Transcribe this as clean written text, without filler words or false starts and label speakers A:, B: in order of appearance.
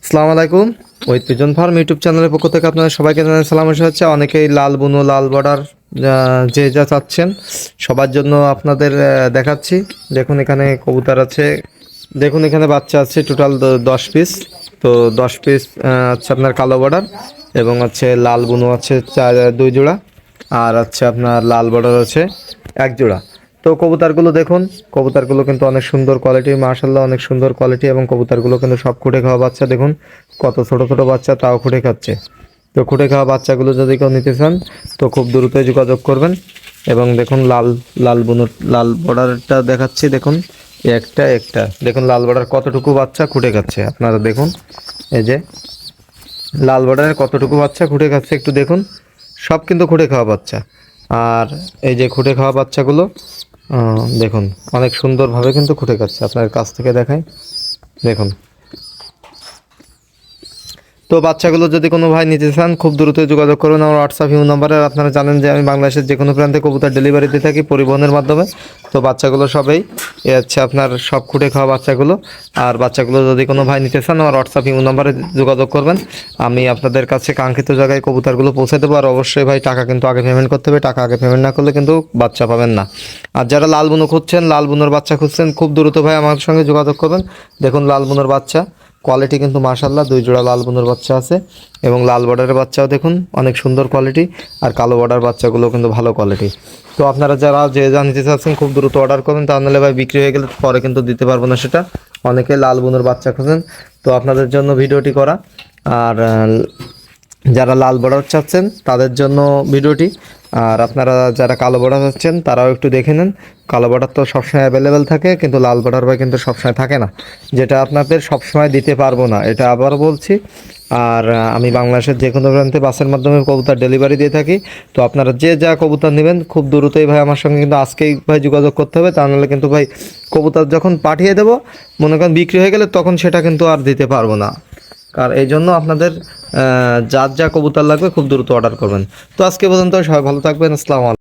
A: আসসালামু আলাইকুম। ওই পিজন ফার্ম ইউটিউব চ্যানেলের পক্ষ থেকে আপনাদের সবাইকে জানাই সালাম হচ্ছে। অনেকেই লাল বুনো লাল বর্ডার যে যা চাচ্ছেন সবার জন্য আপনাদের দেখাচ্ছি। দেখুন এখানে কবুতর আছে, দেখুন এখানে বাচ্চা আছে টোটাল 10 পিস। তো 10 পিস আছে আপনার কালো বর্ডার, এবং আছে লাল বুনো আছে 2 জোড়া, আর আছে আপনার লাল বর্ডার আছে 1 জোড়া। তো কবুতরগুলো দেখুন, কবুতরগুলো কিন্তু অনেক সুন্দর কোয়ালিটি, মাশাআল্লাহ অনেক সুন্দর কোয়ালিটি। এবং কবুতরগুলো কিন্তু সব খুঁটে খাওয়া বাচ্চা, দেখুন কত ছোট ছোট বাচ্চা, তাও খুঁটে খাচ্ছে। তো খুঁটে খাওয়া বাচ্চাগুলো যদি কেউ নিতে চান তো খুব দ্রুতই যোগাযোগ করবেন। এবং দেখুন লাল লাল বুনুর লাল বর্ডারটা দেখাচ্ছি, দেখুন একটা একটা দেখুন লাল বর্ডার কতটুকু বাচ্চা খুঁটে খাচ্ছে, আপনারা দেখুন। এই যে লাল বর্ডারের কতটুকু বাচ্চা খুঁটে খাচ্ছে একটু দেখুন, সব কিন্তু খুঁটে খাওয়া বাচ্চা। আর এই যে খুঁটে খাওয়া বাচ্চাগুলো দেখুন অনেক সুন্দরভাবে কিন্তু খুঁটে খাচ্ছে, আপনার কাছ থেকে দেখাই দেখুন। তো বাচ্চাগুলো যদি কোনো ভাই নিতে চান খুব দ্রুত যোগাযোগ করুন আমার হোয়াটসঅ্যাপ ইমো নাম্বারে। আর আপনারা জানেন যে আমি বাংলাদেশের যে কোনো প্রান্তে কবুতর ডেলিভারি দিয়ে থাকি পরিবহনের মাধ্যমে। তো বাচ্চাগুলো সবেই এ হচ্ছে আপনার সব খুঁটে খাওয়া বাচ্চাগুলো। আর বাচ্চাগুলো যদি কোনো ভাই নিতে চান আমার হোয়াটসঅ্যাপ ইমো নাম্বারে যোগাযোগ করবেন, আমি আপনাদের কাছে কাঙ্ক্ষিত জায়গায় কবুতরগুলো পৌঁছে দেবো। আর অবশ্যই ভাই টাকা কিন্তু আগে পেমেন্ট করতে হবে, টাকা আগে পেমেন্ট না করলে কিন্তু বাচ্চা পাবেন না। আর যারা লাল বুনো খুঁজছেন, লাল বুনোর বাচ্চা খুঁজছেন, খুব দ্রুত ভাই আমার সঙ্গে যোগাযোগ করবেন। দেখুন লাল বুনোর বাচ্চা কোয়ালিটি কিন্তু মাশাআল্লাহ, 2 জোড়া লাল বুনোর বাচ্চা আছে। এবং লাল বর্ডারের বাচ্চাও দেখুন অনেক সুন্দর কোয়ালিটি, আর কালো বর্ডার বাচ্চাগুলো কিন্তু ভালো কোয়ালিটি। তো আপনারা যারা যে যা নিতে চাচ্ছেন খুব দ্রুত অর্ডার করবেন, তা নাহলে ভাই বিক্রি হয়ে গেলে পরে কিন্তু দিতে পারবো না সেটা। অনেকে লাল বুনোর বাচ্চা খোঁজেন, তো আপনাদের জন্য ভিডিওটি করা। আর যারা লাল বর্ডার চাচ্ছেন তাদের জন্য ভিডিওটি। আর আপনারা যারা কালো বর্ডার চাচ্ছেন তারাও একটু দেখে নেন। কালো বর্ডার তো সবসময় অ্যাভেলেবেল থাকে, কিন্তু লাল বর্ডার ভাই কিন্তু সবসময় থাকে না, যেটা আপনাদের সবসময় দিতে পারবো না, এটা আবার বলছি। আর আমি বাংলাদেশের যে কোনো প্রান্তে বাসের মাধ্যমে কবুতর ডেলিভারি দিয়ে থাকি। তো আপনারা যে যা কবুতর নেবেন খুব দ্রুতই ভাই আমার সঙ্গে কিন্তু আজকেই ভাই যোগাযোগ করতে হবে, তা নাহলে কিন্তু ভাই কবুতর যখন পাঠিয়ে দেবো মনে করেন বিক্রি হয়ে গেলে তখন সেটা কিন্তু আর দিতে পারবো না। আর এই জন্য আপনাদের যার যা কবুতর লাগবে খুব দ্রুত অর্ডার করবেন। তো আজকে পর্যন্ত সবাই ভালো থাকবেন। আসসালামু আলাইকুম।